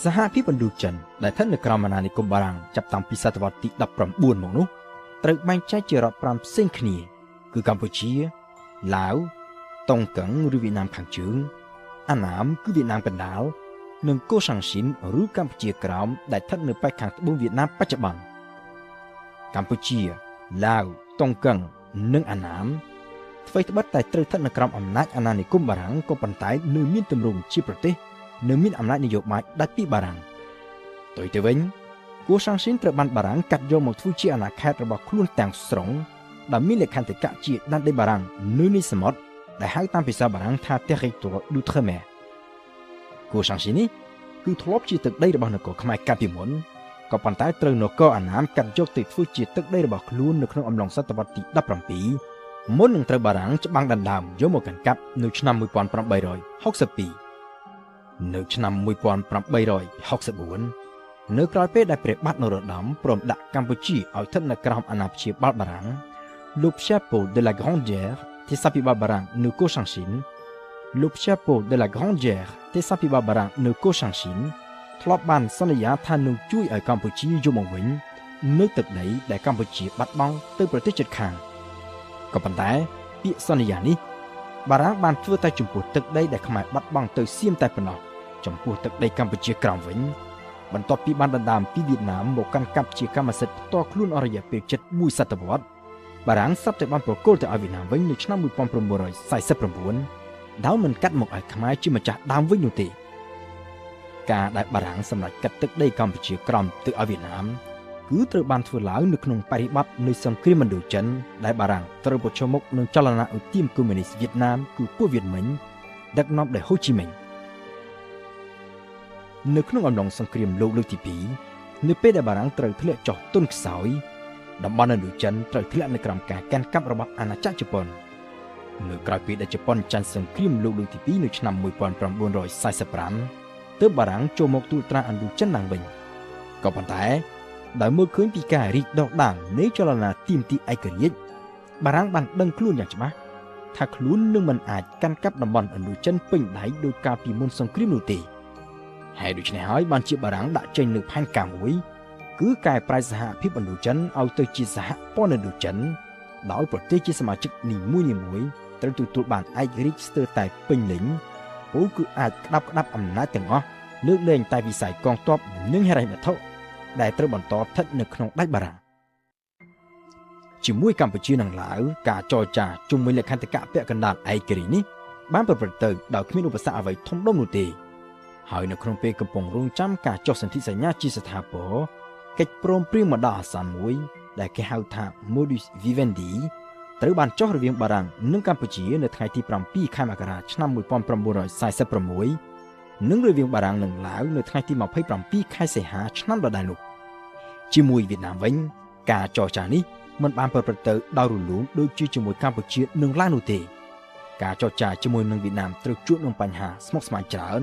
សហភាពឥណ្ឌូចិនដែលស្ថិតនៅក្រោមអាណានិគមបារាំងចាប់តាំងពីសតវត្សទី19មកនោះត្រូវបែងចែកជារដ្ឋ5ផ្សេងគ្នាគឺកម្ពុជាឡាវតុងកឹងឬវៀតណាមខាងជើងអាណាមគឺវៀតណាមកណ្ដាលនិងកូសាំងស៊ីនឬកម្ពុជាក្រោមដែលស្ថិតនៅប៉ែកខាងត្បូងវៀតណាមបច្ចុប្បន្នកម្ពុជាឡាវតុងកឹងនិងអាណាមអ្វីត្បិតតែត្រូវស្ថិតនៅក្រោមអំណាចអាណានិគមបារាំងក៏ប៉ុន្តែនៅមានទម្រង់ជាប្រទេសនៅមានអំណាចនយោបាយដាច់ពីបារាំងផ្ទុយទៅវិញកូសាំងស៊ីនត្រូវបានបារាំងកាត់យកមកធ្វើជាអាណាខេត្តរបស់ខ្លួនទាំងស្រុងដែលមានលក្ខន្តិកៈជាដែនដីបារាំងនៅនីសមុទ្រដែលហៅតាមភាសាបារាំងថា Territoire d'Outre-mer កូសាំងស៊ីននេះគឺធ្លាប់ជាទឹកដីរបស់នគរខ្មែរកាលពីមុនក៏ប៉ុន្តែត្រូវនគរអាណាមកាត់យកទៅធ្វើជាទឹកដីរបស់ខ្លួននៅក្នុងអំឡុងសតវត្សទី17មុននឹងត្រូវបារាំងច្បាំងដណ្ដើមយកមកកាន់កាប់នៅឆ្នាំ1862នៅឆ្នាំ1864នៅក្រោយពេលដែលព្រះបាទនរោត្តមព្រមដាក់កម្ពុជាឲ្យស្ថិតនៅក្រោមអាណាព្យាបាលបារាំងលោក Chapeau de la Grande Guerre ទីសាភិបាលបារាំងនៅកូសាំងស៊ីនលោក Chapeau de la Grande Guerre ទីសាភិបាលបារាំងនៅកូសាំងស៊ីនធ្លាប់បានសន្យាថានឹងជួយឲ្យកម្ពុជាយកមកវិញនៅទឹកដីដែលកម្ពុជាបាត់បង់ទៅប្រទេសជិតខាងក៏ប៉ុន្តែពាក្យសន្យានេះបារាំងបានធ្វើតែចំពោះទឹកដីដែលខ្មែរបាត់បង់ទៅសៀមតែប៉ុណ្ណោះចំពោះទឹកដីកម្ពុជាក្រោមវិញបន្ទាប់ពីបានដណ្ដើមពីវៀតណាមមកកាន់កាប់ជាកម្មសិទ្ធិផ្ទាល់ខ្លួនអស់រយៈពេលជិត1សតវត្សរ៍បារាំងសពតែបានប្រគល់ទៅឲ្យវៀតណាមវិញនៅឆ្នាំ1949ដោយមិនកាត់មកឲ្យខ្មែរជាម្ចាស់ដើមវិញនោះទេការដែលបារាំងសម្រេចកាត់ទឹកដីកម្ពុជាក្រោមទៅឲ្យវៀតណាមគឺត្រូវបានធ្វើឡើងនៅក្នុងបរិបទនៃសង្គ្រាមឥណ្ឌូចិនដែលបារាំងត្រូវប្រឈមមុខនឹងចលនាឧទាមកុម្មុយនីសវៀតណាមគឺពួកវៀតមិញដឹកនាំដោយហ៊ូជីមិញនៅក្នុងអំឡុងសង្គ្រាមលោកលើកទី2នៅពេលដែលបារាំងត្រូវធ្លាក់ចុះទន់ខ្សោយតំបន់ឥណ្ឌូចិនត្រូវធ្លាក់នៅក្រោមការកាន់កាប់របស់អាណាចក្រជប៉ុននៅក្រៅពីដែលជប៉ុនចាញ់សង្គ្រាមលោកលើកទី2នៅឆ្នាំ1945ទើបបារាំងចូលមកទូលត្រាឥណ្ឌូចិនឡើងវិញក៏ប៉ុន្តែដោយមើលឃើញពីការរីកដុះដាលនៃចលនាទាមទារឯករាជ្យបារាំងបានដឹងខ្លួនយ៉ាងច្បាស់ថាខ្លួននឹងមិនអាចកាន់កាប់តំបន់ឥណ្ឌូចិនពេញដៃដោយកាលពីមុនសង្គ្រាមនោះទេហើយដូច្នេះហើយបានជាបារាំងដាក់ចេញនូវផែនការមួយគឺកែប្រែសហភាពឥណ្ឌូចិនឲ្យទៅជាសហព័ន្ធឥណ្ឌូចិនដោយប្រទេសជាសមាជិកនីមួយៗត្រូវទទួលបានឯករាជ្យស្ទើរតែពេញលេញព្រោះគឺអាចក្តាប់អំណាចទាំងអស់លើកលែងតែវិស័យកងទ័ពនិងហិរញ្ញវត្ថុដែលត្រូវបន្តស្ថិតនៅក្នុងដៃបារាំងជាមួយកម្ពុជានិងឡាវការចរចាជុំវិញលក្ខន្តិកៈពាក់កណ្ដាលឯករាជ្យនេះបានប្រព្រឹត្តទៅដោយគ្មានឧបសគ្គអ្វីធំដុំនោះទេហើយនៅក្នុងពេលកំពុងរងចាំការចុះសន្ធិសញ្ញាជាស្ថាពរកិច្ចព្រមព្រៀងមកដល់អាសន្នមួយដែលគេហៅថា Modus Vivendi ត្រូវបានចុះរវាងបារាំងនិងកម្ពុជានៅថ្ងៃទី7ខែមករាឆ្នាំ1946និងរវាងបារាំងនិងឡាវនៅថ្ងៃទី27ខែសីហាឆ្នាំដដែលនោះជាមួយវៀតណាមវិញការចរចានេះមិនបានប្រព្រឹត្តទៅដោយរលូនដូចជាជាមួយកម្ពុជានិងឡាវនោះទេការចរចាជាមួយនឹងវៀតណាមត្រូវជួបនឹងបញ្ហាស្មុគស្មាញច្រើន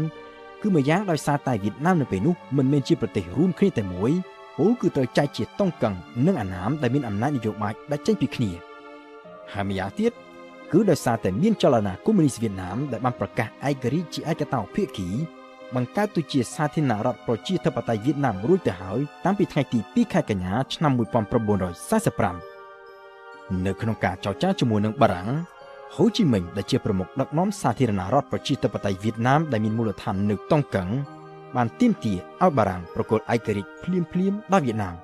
គឺម្យ៉ាងដោយសារតែវៀតណាមនៅពេលនោះមិនមែនជាប្រទេសរួមគ្នាតែមួយពលគឺត្រូវចែកជាតុងកឹងនិងអាណាមដែលមានអំណាចនយោបាយដាច់ចេញពីគ្នាហើយម្យ៉ាងទៀតគឺដោយសារតែមានចលនាកុម្មុយនីសវៀតណាមដែលបានប្រកាសឯករាជ្យជាឯកតោភាគីបង្កើតទៅជាសាធារណរដ្ឋប្រជាធិបតេយ្យវៀតណាមរួចទៅហើយតាំងពីថ្ងៃទី2ខែកញ្ញាឆ្នាំ1945នៅក្នុងការចរចាជាមួយនឹងបារាំងហ៊ូជីមិញដែលជាប្រមុខដឹកនាំសាធារណរដ្ឋប្រជាធិបតេយ្យវៀតណាមដែលមានមូលដ្ឋាននៅតុងកឹងបានទាមទារឲ្យបារាំងប្រគល់ឯករាជ្យភ្លាមៗដល់វៀតណាម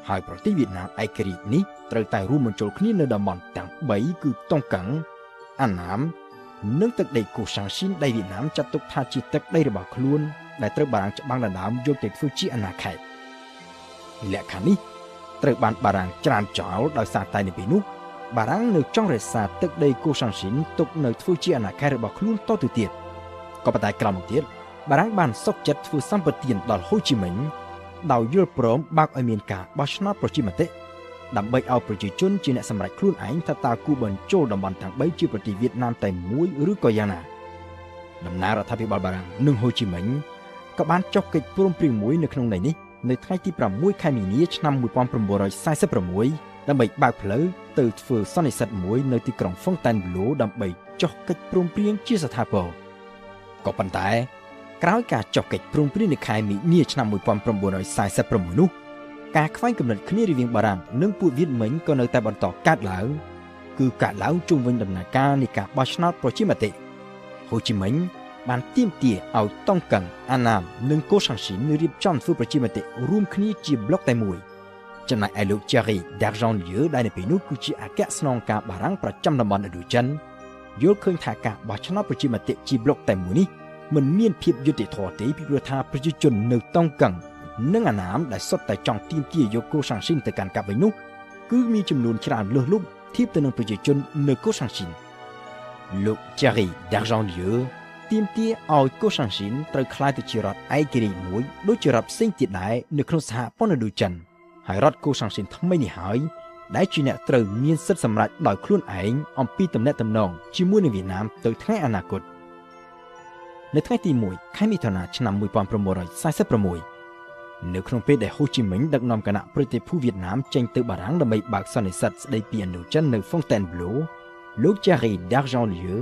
ហើយប្រទេសវៀតណាមឯករាជ្យនេះត្រូវតែរួមបញ្ចូលគ្នានៅតំបន់ទាំង3គឺតុងកឹងអាណាមនិងទឹកដីកូសាំងស៊ីនដែលវៀតណាមចាត់ទុកថាជាទឹកដីរបស់ខ្លួនដែលត្រូវបារាំងច្បាំងដណ្ដើមយកទៅធ្វើជាអាណាខេត្តលក្ខខណ្ឌនេះត្រូវបានបារាំងច្រានចោលដោយសារតែនៅពេលនោះបារាំងនៅចង់រក្សាទឹកដីកូសាំងស៊ីនទុកនៅធ្វើជាអាណាខេត្តរបស់ខ្លួនតទៅទៀតក៏ប៉ុន្តែក្រោយមកទៀតបារាំងបានសុខចិត្តធ្វើសម្បទានដល់ហ៊ូជីមិញដោយយល់ព្រមបើកឲ្យមានការបោះឆ្នោតប្រជាមតិដើម្បីឲ្យប្រជាជនជាអ្នកសម្រេចខ្លួនឯងថាតើគួរបញ្ចូលតំបន់ទាំង3ជាប្រទេសវៀតណាមតែមួយឬក៏យ៉ាងណាដំណើររដ្ឋាភិបាលបារាំងនិងហ៊ូជីមិញក៏បានចុះកិច្ចព្រមព្រៀងមួយនៅក្នុងន័យនេះនៅថ្ងៃទី6ខែមីនាឆ្នាំ1946ដើម្បីបើកផ្លូវទៅធ្វើសន្និសីទមួយនៅទីក្រុងហ្វុងតែនប៊្លូដើម្បីចុះកិច្ចព្រមព្រៀងជាស្ថាពរក៏ប៉ុន្តែ ក្រោយការចុះកិច្ចព្រមព្រៀងនៅខែមីនាឆ្នាំ1946នោះការខ្វែងគំនិតគ្នារវាងបារាំងនិងពួកវៀតមិញក៏នៅតែបន្តកើតឡើងគឺកើតឡើងជុំវិញដំណើរការនៃការបោះឆ្នោតប្រជាមតិហូជីមិញបានទាមទារឲ្យតង់កឹងអាណាមនិងកូសាំងស៊ីនរៀបចំធ្វើប្រជាមតិរួមគ្នាជាប្លុកតែមួយចំណែកឯលោក Thierry d'Argenlieu ដែលនៅពេលនោះគឺជាអគ្គស្នងការបារាំងប្រចាំតំបន់ឥណ្ឌូចិនយល់ឃើញថាការបោះឆ្នោតប្រជាមតិជាប្លុកតែមួយនេះមិនមានភាពយុត្តិធម៌ទេពីព្រោះថាប្រជាជននៅតង់កឹងនិងអាណាមដែលសុទ្ធតែចង់ទាមទារយកកូសាំងស៊ីនទៅកាន់កាប់វិញនោះគឺមានចំនួនច្រើនលើសលប់ធៀបទៅនឹងប្រជាជននៅកូសាំងស៊ីនលោក Thierry d'Argenlieu ទាមទារឲ្យកូសាំងស៊ីនត្រូវក្លាយទៅជារដ្ឋឯករាជ្យមួយដូចជារដ្ឋផ្សេងទៀតដែរនៅក្នុងសហព័ន្ធឥណ្ឌូចិនហើយរដ្ឋកូសាំងស៊ីនថ្មីនេះហើយដែលជាអ្នកត្រូវមានសិទ្ធិសម្រេចដោយខ្លួនឯងអំពីទំនាក់ទំនងជាមួយនឹងវៀតណាមទៅថ្ងៃអនាគតនៅថ្ងៃទី1ខែមិថុនាឆ្នាំ1946នៅក្នុងពេលដែលហ៊ូជីមិញដឹកនាំគណៈប្រតិភូវៀតណាមចេញទៅបារាំងដើម្បីបើកសន្និសីទស្ដីពីឥណ្ឌូចិននៅ Fontainebleau លោក Thierry d'Argenlieu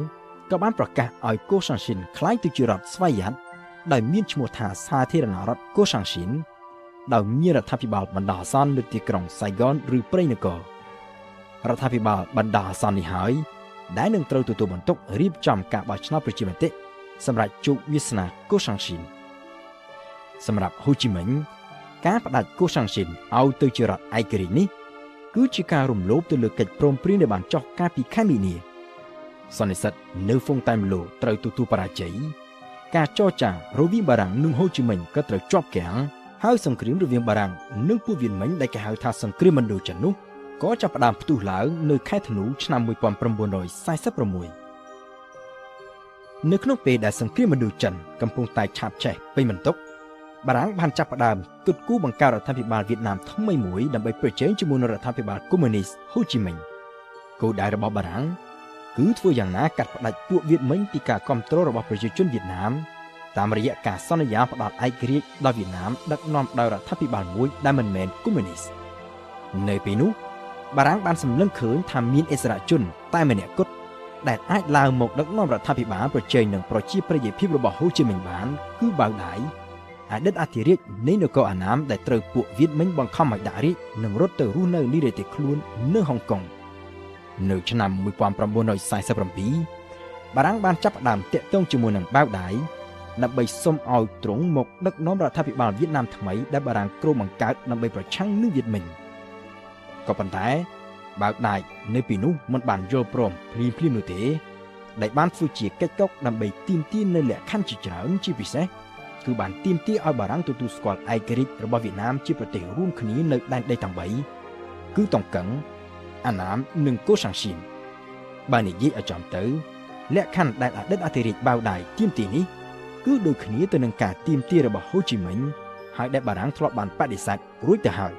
ក៏បានប្រកាសឲ្យកូសាំងស៊ីនក្លាយទៅជារដ្ឋស្វយ័តដោយមានឈ្មោះថាសាធារណរដ្ឋកូសាំងស៊ីនដោយមានរដ្ឋាភិបាលបណ្ដោះអាសន្ននៅទីក្រុង Saigon ឬព្រៃនគររដ្ឋាភិបាលបណ្ដោះអាសន្ននេះហើយដែលនឹងត្រូវទទួលបន្ទុករៀបចំការបោះឆ្នោតប្រជាមតិសម្រាប់ជោគវាសនាកូសាំងស៊ីនសម្រាប់ហ៊ូជីមិញការផ្ដាច់កូសាំងស៊ីនឲ្យទៅជារដ្ឋឯករាជ្យនេះគឺជាការរំលោភទៅលើកិច្ចព្រមព្រៀងដែលបានចុះកាលពីខែមីនាសន្និសីទនៅ Fontainebleau ត្រូវទទួលបរាជ័យការចរចារវាងបារាំងនិងហ៊ូជីមិញក៏ត្រូវជាប់គាំងហើយសង្គ្រាមរវាងបារាំងនិងពួកវៀតមិញដែលគេហៅថាសង្គ្រាមឥណ្ឌូចិននោះក៏ចាប់ផ្ដើមផ្ទុះឡើងនៅខែធ្នូឆ្នាំ1946នៅក្នុងពេលដែលសង្គ្រាមឥណ្ឌូចិនកំពុងតែឆាបឆេះពេញបន្ទុកបារាំងបានចាប់ផ្ដើមគិតគូរបង្កើតរដ្ឋាភិបាលវៀតណាមថ្មីមួយដើម្បីប្រជែងជាមួយនឹងរដ្ឋាភិបាលកុម្មុយនីសហ៊ូជីមិញគោលដៅរបស់បារាំងគឺធ្វើយ៉ាងណាកាត់ផ្តាច់ពួកវៀតមិញពីការគ្រប់គ្រងរបស់ប្រជាជនវៀតណាមតាមរយៈការសន្យាផ្ដល់ឯករាជ្យដល់វៀតណាមដឹកនាំដោយរដ្ឋាភិបាលមួយដែលមិនមែនកុម្មុយនីសនៅពេលនោះបារាំងបានសម្លឹងឃើញថាមានអិសរាជជនតែម្នាក់គត់ដែលអាចឡើងមកដឹកនាំរដ្ឋាភិបាលប្រជែងនឹងប្រជាប្រិយភាពរបស់ហ៊ូជីមិញបានគឺបាវដៃអតីតអធិរាជនៃនគរអាណាមដែលត្រូវពួកវៀតមិញបង្ខំឲ្យដាក់រាជនិងរត់ទៅរស់នៅនិរទេសខ្លួននៅហុងកុងនៅឆ្នាំ1947បារាំងបានចាប់ផ្ដើមតាក់ទងជាមួយនឹងបាវដៃដើម្បីសុំឲ្យទ្រង់មកដឹកនាំរដ្ឋាភិបាលវៀតណាមថ្មីដែលបារាំងគ្រោងបង្កើតដើម្បីប្រឆាំងនឹងវៀតមិញក៏ប៉ុន្តែបាវដៃនៅពីនោះមិនបានយល់ព្រមភ្លាមនោះទេដែលបានធ្វើជាកិច្ចកុកដើម្បីទាមទារនៅលក្ខខណ្ឌជាច្រើនជាពិសេសគឺបានទាមទារឲ្យបារាំងទទួលស្គាល់ឯករាជ្យរបស់វៀតណាមជាប្រទេសរួមគ្នានៅដែនដីទាំង3គឺតុងកឹងអាណាមនិងកូសាំងស៊ីនបើនិយាយឲ្យចំទៅលក្ខខណ្ឌដែលអតីតអធិរាជបាវដៃទាមទារនេះគឺដូចគ្នាទៅនឹងការទាមទាររបស់ហ៊ូជីមិញហើយដែលបារាំងធ្លាប់បានបដិសេធរួចទៅហើយ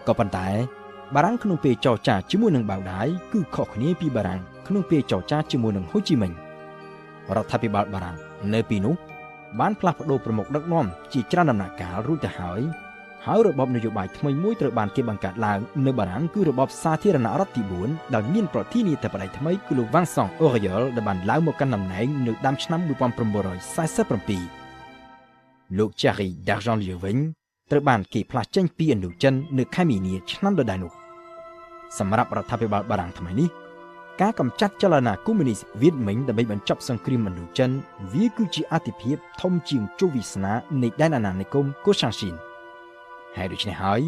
ក៏ប៉ុន្តែបារាំងក្នុងពេលចរចាជាមួយនឹងបាវដៃគឺខុសគ្នាពីបារាំងក្នុងពេលចរចាជាមួយនឹងហ៊ូជីមិញរដ្ឋាភិបាលបារាំងនៅពីនោះបានផ្លាស់ប្ដូរប្រមុខដឹកនាំជាច្រើនដំណាក់កាលរួចទៅហើយរបបនយោបាយថ្មីមួយត្រូវបានគេបង្កើតឡើងនៅបារាំងគឺរបបសាធារណរដ្ឋទី4ដែលមានប្រធានាធិបតីថ្មីគឺលោក Vincent Auriol ដែលបានឡើងមកកាន់តំណែងនៅដើមឆ្នាំ1947លោក Thierry d'Argenlieu វិញត្រូវបានគេផ្លាស់ចេញពីឥណ្ឌូចិននៅខែមីនាឆ្នាំដដែលនោះសម្រាប់រដ្ឋាភិបាលបារាំងថ្មីនេះការកម្ចាត់ចលនាកុម្មុយនីសវៀតមិញដើម្បីបញ្ចប់សង្គ្រាមឥណ្ឌូចិនវាគឺជាអាទិភាពធំជាងជោគវាសនានៃដែនអាណានិគមកូសាំងស៊ីនហើយដូច្នេះហើយ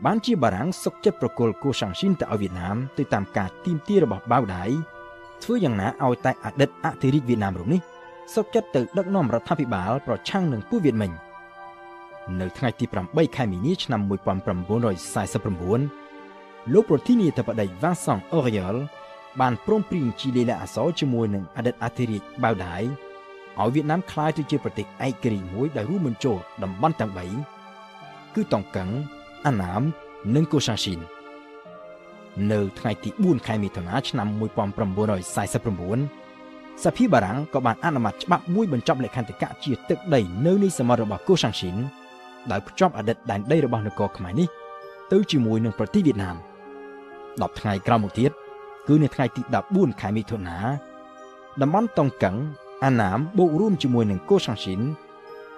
បានជាបារាំងសុកចិត្តប្រគល់កូសាំងស៊ីនទៅឲ្យវៀតណាមទៅតាមការទាមទាររបស់បាវដៃធ្វើយ៉ាងណាឲ្យតែអតីតអធិរាជវៀតណាមរូបនេះសុកចិត្តទៅដឹកនាំរដ្ឋាភិបាលប្រឆាំងនឹងពួកវៀតមិញនៅថ្ងៃទី8ខែមីនាឆ្នាំ1949លោកប្រធានាធិបតី Vincent Auriol បានព្រមព្រៀងជាលាយលក្ខណ៍អក្សរជាមួយនឹងអតីតអធិរាជបាវដៃឲ្យវៀតណាមក្លាយទៅជាប្រទេសឯករាជ្យមួយដែលរួមបញ្ចូលតំបន់ទាំង3គឺតុងកឹងអាណាមនិងកូសាំងស៊ីននៅថ្ងៃទី4ខែមិថុនាឆ្នាំ1949សភាបារាំងក៏បានអនុម័តច្បាប់មួយបញ្ចប់លក្ខន្តិកៈជាទឹកដីនៅនៃសមុទ្ររបស់កូសាំងស៊ីនដោយភ្ជាប់អតីតដែនដីរបស់នគរខ្មែរនេះទៅជាមួយនឹងប្រទេសវៀតណាម10ថ្ងៃក្រោយមកទៀតគឺនៅថ្ងៃទី14ខែមិថុនាតំបន់តុងកឹង អាណាមបូករួមជាមួយនឹងកូសាំងស៊ីន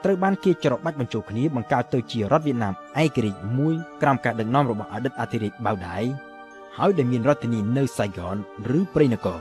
ត្រូវបានគេច្របាច់បញ្ចូលគ្នាបង្កើតទៅជារដ្ឋវៀតណាមឯករាជ្យមួយក្រោមការដឹកនាំរបស់អតីតអធិរាជបៅដៃហើយដែលមានរដ្ឋធានីនៅសៃហ្គនឬព្រៃនគរ